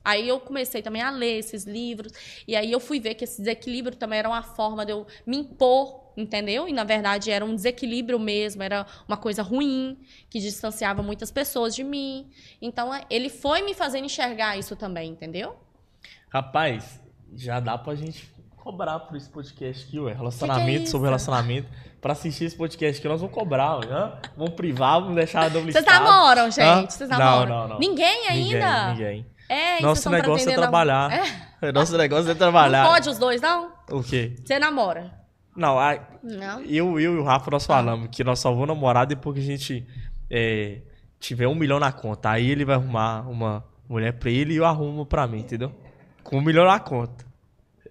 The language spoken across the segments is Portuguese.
Aí eu comecei também a ler esses livros. E aí eu fui ver que esse desequilíbrio também era uma forma de eu me impor, entendeu? E, na verdade, era um desequilíbrio mesmo, era uma coisa ruim, que distanciava muitas pessoas de mim. Então, ele foi me fazendo enxergar isso também, entendeu? Rapaz, já dá pra gente cobrar por esse podcast aqui, ué. Relacionamento, Que é sobre isso? relacionamento. Pra assistir esse podcast aqui, nós vamos cobrar, ué. Vamos privar, vamos deixar duplo Vocês listado. namoram, gente? Vocês namoram? Não. Ninguém ainda? Ninguém. É, e Nosso vocês negócio é pretendendo... trabalhar. Nosso negócio é trabalhar. Não pode os dois, não? O quê? Você namora? Não, Não. eu e o Rafa, nós falamos que nós só vamos namorar depois que a gente tiver 1 milhão na conta. Aí ele vai arrumar uma mulher pra ele e eu arrumo pra mim, entendeu? Com 1 milhão na conta.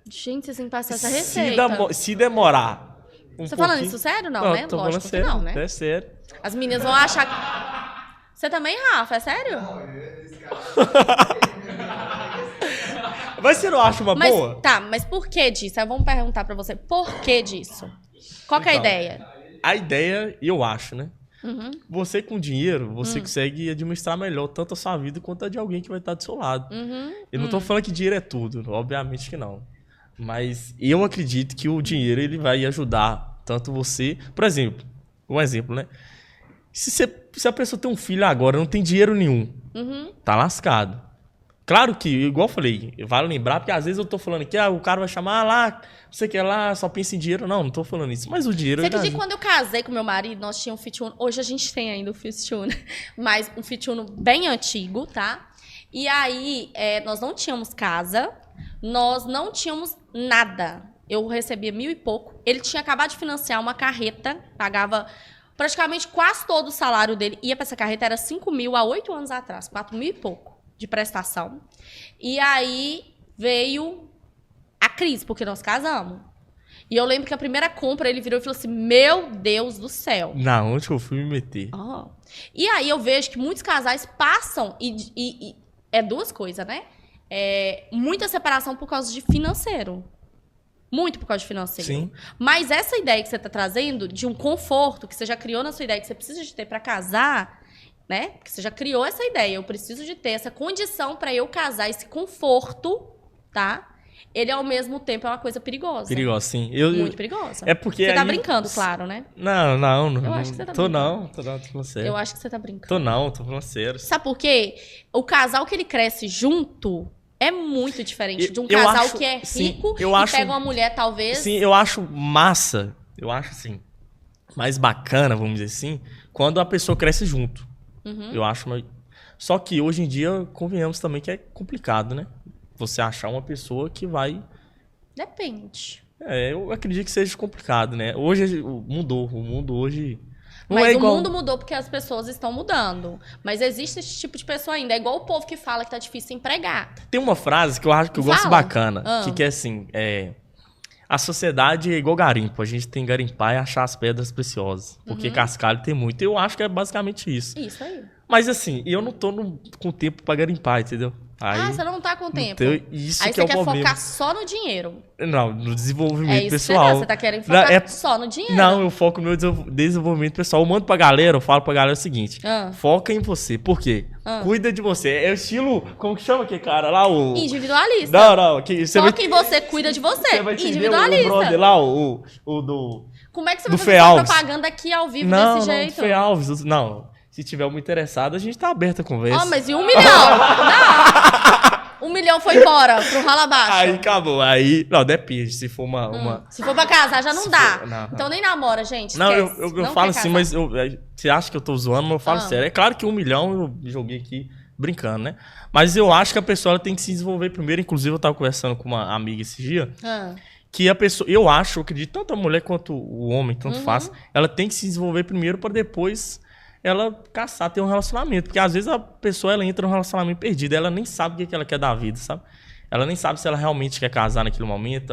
Gente, vocês têm que passar essa receita. Se demorar Você tá falando isso sério? Não, né? Tô Lógico falando que não, né? É sério. As meninas vão achar que... Você também, Rafa? É sério? Mas você não acha uma boa? Tá, mas por que disso? Aí vamos perguntar pra você. Por que disso? Qual que é a ideia? A ideia, eu acho, né? Uhum. Você com dinheiro, você consegue administrar melhor tanto a sua vida quanto a de alguém que vai estar do seu lado. Eu não tô falando que dinheiro é tudo, obviamente que não. Mas eu acredito que o dinheiro ele vai ajudar tanto você... Por exemplo, um exemplo, né? Se a pessoa tem um filho agora, não tem dinheiro nenhum, tá lascado. Claro que, igual eu falei, vale lembrar, porque às vezes eu tô falando que o cara vai chamar lá, você quer lá, só pensa em dinheiro. Não tô falando isso. Mas o dinheiro... Você acredita que quando eu casei com meu marido, nós tínhamos um Fit Uno. Hoje a gente tem ainda o Fit Uno, mas um Fit Uno bem antigo, tá? E aí, nós não tínhamos casa, nós não tínhamos nada. Eu recebia 1.000 e pouco. Ele tinha acabado de financiar uma carreta, pagava praticamente quase todo o salário dele. Ia pra essa carreta, era 5 mil há 8 anos atrás, 4.000 e pouco de prestação. E aí veio a crise, porque nós casamos. E eu lembro que a primeira compra, ele virou e falou assim, meu Deus do céu. Na onde que eu fui me meter? E aí eu vejo que muitos casais passam e é duas coisas, né? Muita separação por causa de financeiro. Muito por causa de financeiro. Sim. Mas essa ideia que você tá trazendo de um conforto que você já criou na sua ideia, que você precisa de ter pra casar, né? Porque você já criou essa ideia. Eu preciso de ter essa condição pra eu casar, esse conforto, tá? Ele, ao mesmo tempo, é uma coisa perigosa. Perigosa, sim. Muito perigosa. É porque você tá aí... brincando, claro, né? Não. Eu acho que você tá tô brincando. tô falando sério. Eu acho que você tá brincando. Tô falando sério. Sabe por quê? O casal que ele cresce junto é muito diferente de um casal que é rico e pega uma mulher, talvez... Sim, eu acho massa. Eu acho, assim, mais bacana, vamos dizer assim, quando a pessoa cresce junto. Eu acho... Só que hoje em dia, convenhamos também que é complicado, né? Você achar uma pessoa que vai... Depende. Eu acredito que seja complicado, né? Hoje mudou. O mundo hoje... Mas o mundo mudou porque as pessoas estão mudando. Mas existe esse tipo de pessoa ainda. É igual o povo que fala que tá difícil empregar. Tem uma frase que eu acho que eu gosto bacana. Que é assim... A sociedade é igual garimpo. A gente tem que garimpar e achar as pedras preciosas. Porque cascalho tem muito. Eu acho que é basicamente isso. Isso aí. Mas assim, eu não tô com tempo pra garimpar, entendeu? Aí, você não tá com tempo. Isso aí que é o você quer problema. focar só no dinheiro. Não, no desenvolvimento isso pessoal. Que você tá querendo focar só no dinheiro. Não, eu foco no meu desenvolvimento pessoal. Eu mando pra galera, eu falo pra galera o seguinte. Foca em você. Por quê? Cuida de você. É o estilo... Como que chama aquele cara lá? Individualista. Não. Foca em você, cuida de você. Individualista. O brother lá, o do... Como é que você vai fazer essa propaganda aqui ao vivo desse jeito? Não, Fê Alves. Não. Se tiver uma interessada, a gente tá aberta a conversa. Mas e 1 milhão? Não! 1 milhão foi embora, pro ralo abaixo. Aí acabou. Aí. Não, depende. Se for uma. Se for pra casar, já não dá. Não. Então nem namora, gente. Não, esquece. eu falo assim, mas você acha que eu tô zoando, mas eu falo sério. É claro que 1 milhão eu joguei aqui brincando, né? Mas eu acho que a pessoa ela tem que se desenvolver primeiro. Inclusive, eu tava conversando com uma amiga esse dia. Que a pessoa, eu acredito, tanto a mulher quanto o homem, tanto faz, ela tem que se desenvolver primeiro para depois ela caçar, ter um relacionamento. Porque às vezes a pessoa ela entra num relacionamento perdido, ela nem sabe o que ela quer da vida, sabe? Ela nem sabe se ela realmente quer casar naquele momento.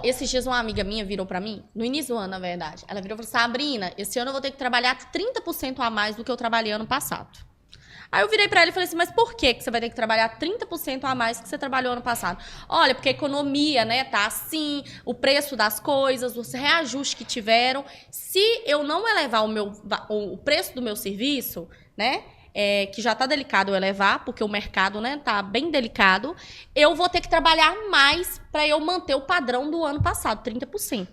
Esses dias uma amiga minha virou pra mim, no início do ano, na verdade. Ela virou e falou: Sabrina, esse ano eu vou ter que trabalhar 30% a mais do que eu trabalhei ano passado. Aí eu virei pra ela e falei assim, mas por que você vai ter que trabalhar 30% a mais que você trabalhou ano passado? Olha, porque a economia, né, tá assim, o preço das coisas, os reajustes que tiveram. Se eu não elevar o preço do meu serviço, né, que já tá delicado eu elevar, porque o mercado, né, tá bem delicado, eu vou ter que trabalhar mais para eu manter o padrão do ano passado, 30%.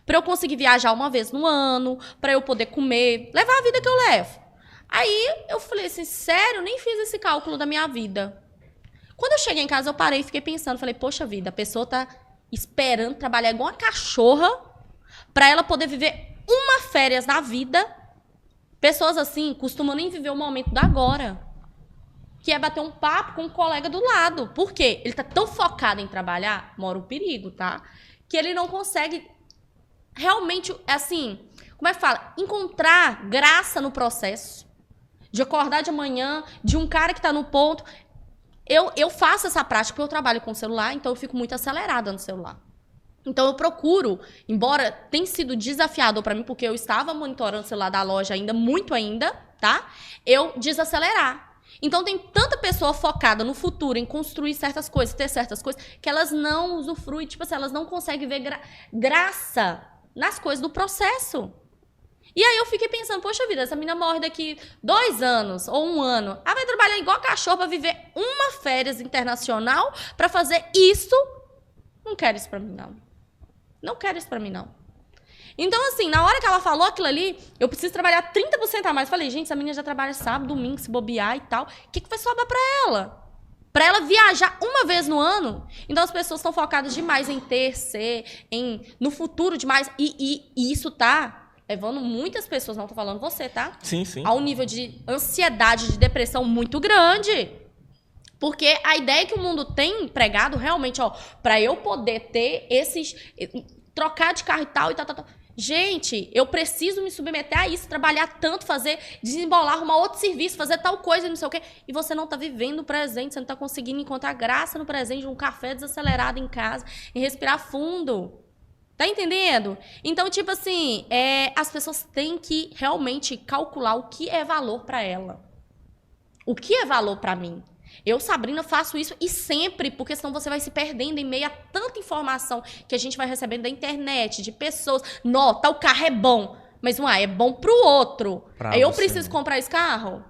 Para eu conseguir viajar uma vez no ano, para eu poder comer, levar a vida que eu levo. Aí eu falei assim, sério, nem fiz esse cálculo da minha vida. Quando eu cheguei em casa, eu parei e fiquei pensando, falei, poxa vida, a pessoa tá esperando trabalhar igual uma cachorra para ela poder viver uma férias na vida. Pessoas assim costumam nem viver o momento da agora, que é bater um papo com um colega do lado. Por quê? Ele tá tão focado em trabalhar, mora o perigo, tá? Que ele não consegue realmente, assim, como é que fala? Encontrar graça no processo. De acordar de manhã, de um cara que tá no ponto. Eu faço essa prática porque eu trabalho com celular, então eu fico muito acelerada no celular. Então eu procuro, embora tenha sido desafiador para mim, porque eu estava monitorando o celular da loja muito ainda, tá? Eu desacelerar. Então tem tanta pessoa focada no futuro, em construir certas coisas, ter certas coisas, que elas não usufruem, tipo assim, elas não conseguem ver graça nas coisas do processo. E aí eu fiquei pensando, poxa vida, essa menina morre daqui 2 anos ou 1 ano. Ela vai trabalhar igual cachorro para viver uma férias internacional para fazer isso. Não quero isso para mim, não. Não quero isso pra mim, não. Então, assim, na hora que ela falou aquilo ali, eu preciso trabalhar 30% a mais. Falei, gente, essa menina já trabalha sábado, domingo, se bobear e tal. O que vai sobrar pra ela? Pra ela viajar uma vez no ano? Então, as pessoas estão focadas demais em ter, ser, no futuro demais. E isso tá levando muitas pessoas, não tô falando você, tá? Sim, sim. A um nível de ansiedade, de depressão muito grande. Porque a ideia que o mundo tem empregado realmente, ó, pra eu poder ter trocar de carro e tal, tal. Gente, eu preciso me submeter a isso, trabalhar tanto, fazer, desembolar, arrumar outro serviço, fazer tal coisa e não sei o quê. E você não tá vivendo o presente, você não tá conseguindo encontrar graça no presente de um café desacelerado em casa, em respirar fundo. Tá entendendo? Então, tipo assim, as pessoas têm que realmente calcular o que é valor pra ela. O que é valor pra mim? Eu, Sabrina, faço isso e sempre, porque senão você vai se perdendo em meio a tanta informação que a gente vai recebendo da internet, de pessoas. Tal carro é bom, mas é bom pro outro. Aí eu preciso comprar esse carro?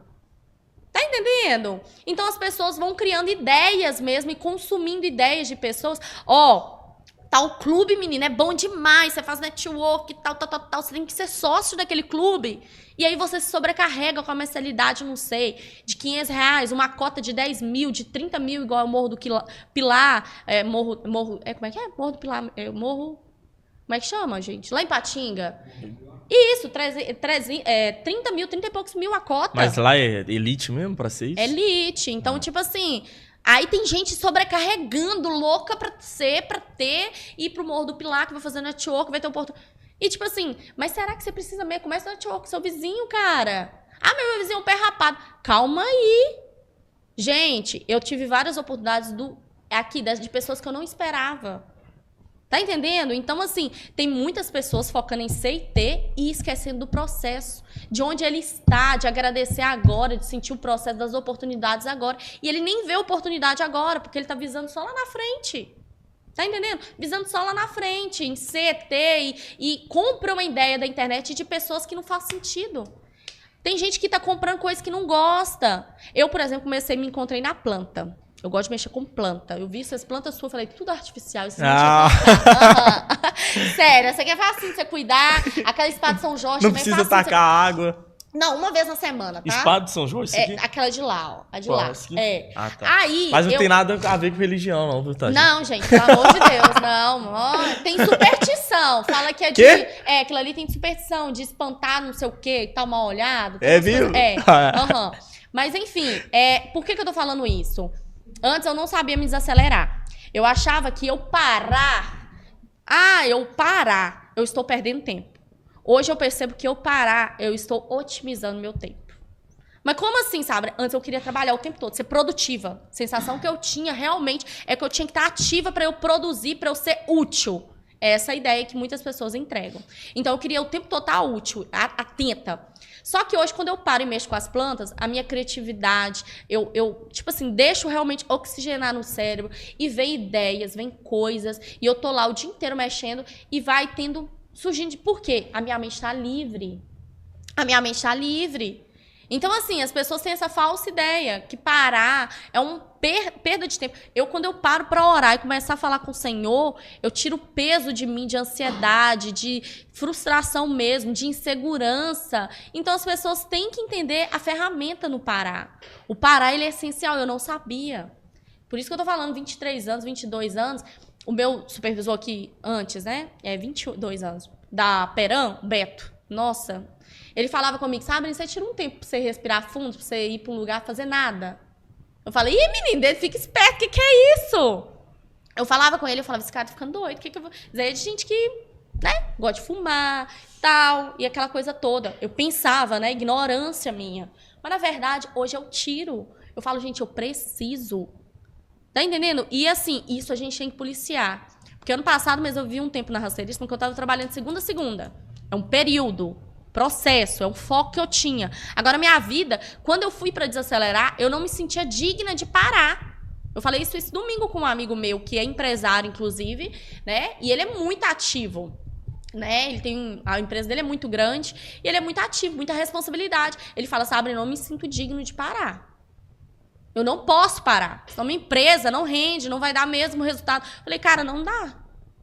Tá entendendo? Então as pessoas vão criando ideias mesmo e consumindo ideias de pessoas. Tal clube, menina, é bom demais, você faz network, tal, você tem que ser sócio daquele clube. E aí você se sobrecarrega com a mensalidade, não sei, de R$500, uma cota de 10 mil, de 30 mil, igual ao Morro do Pilar, como é que é? Morro do Pilar, como é que chama, gente? Lá em Patinga. Isso, 30 mil, 30 e poucos mil a cota. Mas lá é elite mesmo pra ser isso? Elite, então tipo assim... Aí tem gente sobrecarregando, louca pra ter, ir pro Morro do Pilar, que vai fazer network, vai ter um porto. E tipo assim, mas será que você precisa mesmo? Começa o network com seu vizinho, cara. Meu vizinho é um pé rapado. Calma aí. Gente, eu tive várias oportunidades de pessoas que eu não esperava. Tá entendendo? Então, assim, tem muitas pessoas focando em ser e ter e esquecendo do processo. De onde ele está, de agradecer agora, de sentir o processo das oportunidades agora. E ele nem vê a oportunidade agora, porque ele tá visando só lá na frente. Tá entendendo? Visando só lá na frente, em ser, ter e compra uma ideia da internet de pessoas que não faz sentido. Tem gente que tá comprando coisas que não gosta. Eu, por exemplo, me encontrei na planta. Eu gosto de mexer com planta. Eu vi essas plantas suas, falei, tudo artificial. Isso Sério, essa aqui é fácil de você cuidar. Aquela espada de São Jorge não também precisa tacar água. Não, uma vez na semana, tá? Espada de São Jorge? Isso aqui? Aquela de lá, ó. A de lá. Ah, tá. Aí, mas não tem nada a ver com religião, não, viu, Tati? Não, gente, pelo amor de Deus, não. Tem superstição. Fala que é de... aquilo ali tem superstição, de espantar não sei o quê, tá mal olhado. Viu? Mas, enfim, por que eu tô falando isso? Antes eu não sabia me desacelerar. Eu achava que eu parar, eu estou perdendo tempo. Hoje eu percebo que eu estou otimizando meu tempo. Mas como assim, sabe? Antes eu queria trabalhar o tempo todo, ser produtiva. A sensação que eu tinha realmente é que eu tinha que estar ativa para eu produzir, para eu ser útil. Essa é a ideia que muitas pessoas entregam. Então eu queria o tempo todo estar útil, atenta. Só que hoje, quando eu paro e mexo com as plantas, a minha criatividade, eu tipo assim, deixo realmente oxigenar no cérebro e vem ideias, vem coisas, e eu tô lá o dia inteiro mexendo e vai surgindo de por quê? A minha mente tá livre. A minha mente tá livre. Então, assim, as pessoas têm essa falsa ideia que parar é uma perda de tempo. Quando eu paro para orar e começar a falar com o Senhor, eu tiro o peso de mim, de ansiedade, de frustração mesmo, de insegurança. Então, as pessoas têm que entender a ferramenta no parar. O parar, ele é essencial. Eu não sabia. Por isso que eu tô falando 23 anos, 22 anos. O meu supervisor aqui antes, né? 22 anos. Da Peram, Beto. Nossa... Ele falava comigo, sabe, você tira um tempo pra você respirar fundo, pra você ir pra um lugar fazer nada. Eu falei, menino, fica esperto, que é isso? Eu falava com ele, eu falava, esse cara tá ficando doido, que eu vou... Zé é de gente que, né, gosta de fumar, tal, e aquela coisa toda. Eu pensava, né, ignorância minha. Mas, na verdade, hoje eu tiro. Eu falo, gente, eu preciso. Tá entendendo? E, assim, isso a gente tem que policiar. Porque ano passado, mas eu vi um tempo na rasteirismo que eu tava trabalhando de segunda a segunda. É um período. Processo, é um foco que eu tinha. Agora, minha vida, quando eu fui para desacelerar, eu não me sentia digna de parar. Eu falei isso esse domingo com um amigo meu, que é empresário, inclusive, né? E ele é muito ativo, né? A empresa dele é muito grande e ele é muito ativo, muita responsabilidade. Ele fala, sabe, eu não me sinto digno de parar. Eu não posso parar. Senão minha empresa não rende, não vai dar mesmo resultado. Eu falei, cara, não dá.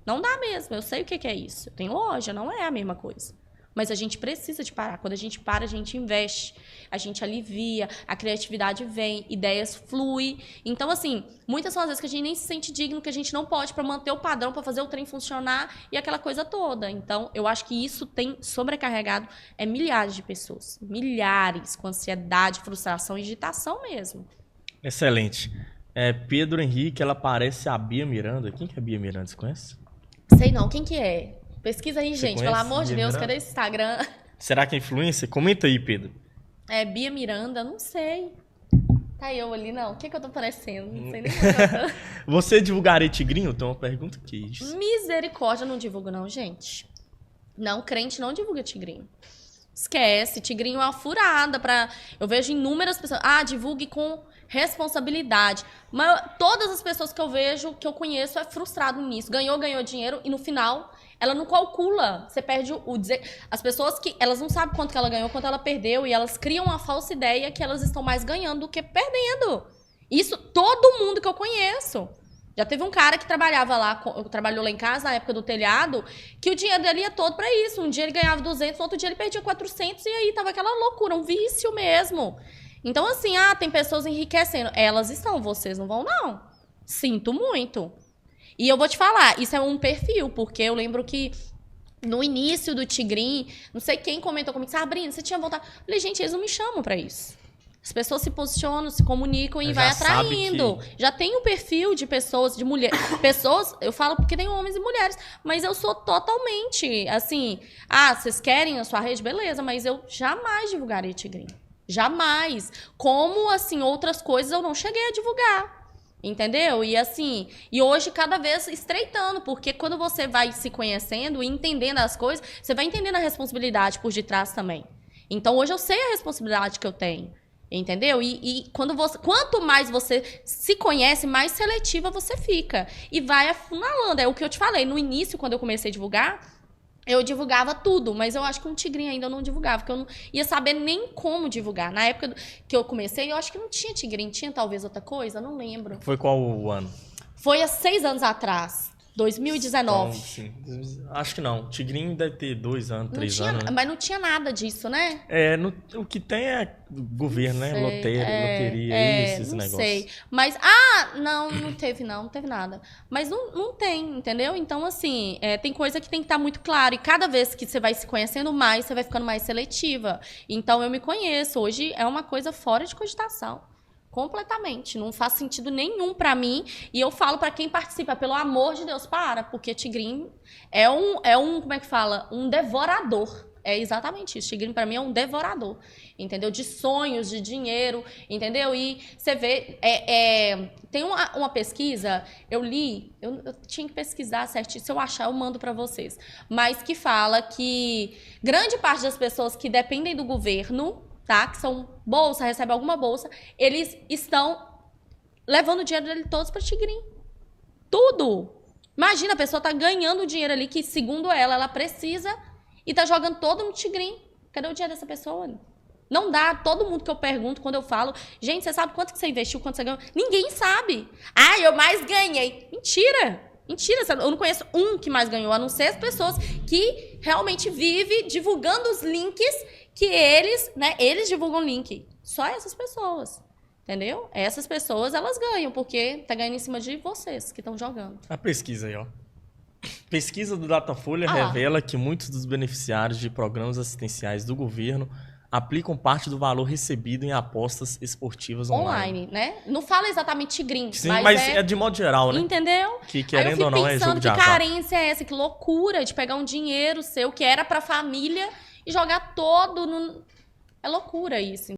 Não dá mesmo. Eu sei o que é isso. Eu tenho loja, não é a mesma coisa. Mas a gente precisa de parar. Quando a gente para, a gente investe, a gente alivia, a criatividade vem, ideias fluem. Então, assim, muitas são as vezes que a gente nem se sente digno, que a gente não pode para manter o padrão, para fazer o trem funcionar e aquela coisa toda. Então, eu acho que isso tem sobrecarregado milhares de pessoas. Milhares, com ansiedade, frustração e agitação mesmo. Excelente. Pedro Henrique, ela parece a Bia Miranda. Quem que é a Bia Miranda? Você conhece? Sei não. Quem que é? Pesquisa aí, gente. Pelo amor de Deus, cadê esse Instagram? Será que é influencer? Comenta aí, Pedro. Bia Miranda, não sei. Tá eu ali, não. O que eu tô parecendo? Não sei nem Você divulgaria Tigrinho? Tem uma pergunta aqui. Misericórdia, não divulgo não, gente. Não, crente não divulga Tigrinho. Esquece, Tigrinho é uma furada pra... Eu vejo inúmeras pessoas... divulgue com responsabilidade. Mas todas as pessoas que eu vejo, que eu conheço, é frustrado nisso. Ganhou dinheiro e no final... Ela não calcula, você perde as pessoas que elas não sabem quanto que ela ganhou, quanto ela perdeu, e elas criam uma falsa ideia que elas estão mais ganhando do que perdendo. Isso todo mundo que eu conheço. Já teve um cara que trabalhou lá em casa na época do telhado, que o dinheiro dele ia todo pra isso. Um dia ele ganhava 200, no outro dia ele perdia 400 e aí tava aquela loucura, um vício mesmo. Então assim, tem pessoas enriquecendo. Elas estão, vocês não vão não. Sinto muito. E eu vou te falar, isso é um perfil, porque eu lembro que no início do Tigrinho, não sei quem comentou comigo, Sabrina, você tinha vontade? Eu falei, gente, eles não me chamam pra isso. As pessoas se posicionam, se comunicam e vai atraindo. Já tem um perfil de pessoas, de mulheres. Pessoas, eu falo porque tem homens e mulheres, mas eu sou totalmente, assim, vocês querem a sua rede? Beleza, mas eu jamais divulgaria Tigrinho. Jamais. Como, assim, outras coisas eu não cheguei a divulgar. Entendeu? E assim, hoje cada vez estreitando, porque quando você vai se conhecendo e entendendo as coisas, você vai entendendo a responsabilidade por detrás também. Então hoje eu sei a responsabilidade que eu tenho, entendeu? E quanto mais você se conhece, mais seletiva você fica. E vai afunilando. É o que eu te falei, no início, quando eu comecei a divulgar, eu divulgava tudo, mas eu acho que um Tigrinho ainda eu não divulgava, porque eu não ia saber nem como divulgar. Na época que eu comecei, eu acho que não tinha Tigrinho, tinha talvez outra coisa, não lembro. Foi qual o ano? Foi há 6 anos atrás, 2019. Então, sim. Acho que não. Tigrinho deve ter 2 anos, 3 anos. Né? Mas não tinha nada disso, né? O que tem é governo, né? Loteria, esses negócios. Não sei. Mas, não teve nada. Mas não tem, entendeu? Então, assim, tem coisa que tem que estar muito claro. E cada vez que você vai se conhecendo mais, você vai ficando mais seletiva. Então, eu me conheço. Hoje é uma coisa fora de cogitação. Completamente. Não faz sentido nenhum pra mim. E eu falo pra quem participa, pelo amor de Deus, porque Tigrinho é um, como é que fala? Um devorador. É exatamente isso. Tigrinho pra mim é um devorador. Entendeu? De sonhos, de dinheiro, entendeu? E você vê, tem uma pesquisa, eu li, eu tinha que pesquisar certinho, se eu achar eu mando pra vocês, mas que fala que grande parte das pessoas que dependem do governo, tá? Que são bolsa, recebem alguma bolsa, eles estão levando o dinheiro dele todos para Tigrinho. Tudo! Imagina, a pessoa tá ganhando o dinheiro ali que, segundo ela precisa e tá jogando todo no Tigrinho. Cadê o dinheiro dessa pessoa? Não dá. Todo mundo que eu pergunto, quando eu falo, gente, você sabe quanto que você investiu, quanto você ganhou? Ninguém sabe. Ah, eu mais ganhei. Mentira. Mentira. Eu não conheço um que mais ganhou, a não ser as pessoas que realmente vivem divulgando os links que eles, né? Eles divulgam link. Só essas pessoas. Entendeu? Essas pessoas, elas ganham, porque tá ganhando em cima de vocês que estão jogando. A pesquisa aí, ó. Pesquisa do Datafolha revela que muitos dos beneficiários de programas assistenciais do governo aplicam parte do valor recebido em apostas esportivas online. Né? Não fala exatamente tigrinho, sim, mas é de modo geral, né? Entendeu? Que querendo ou não é jogo de azar. Que carência é essa? Que loucura de pegar um dinheiro seu que era pra família e jogar todo no... É loucura isso.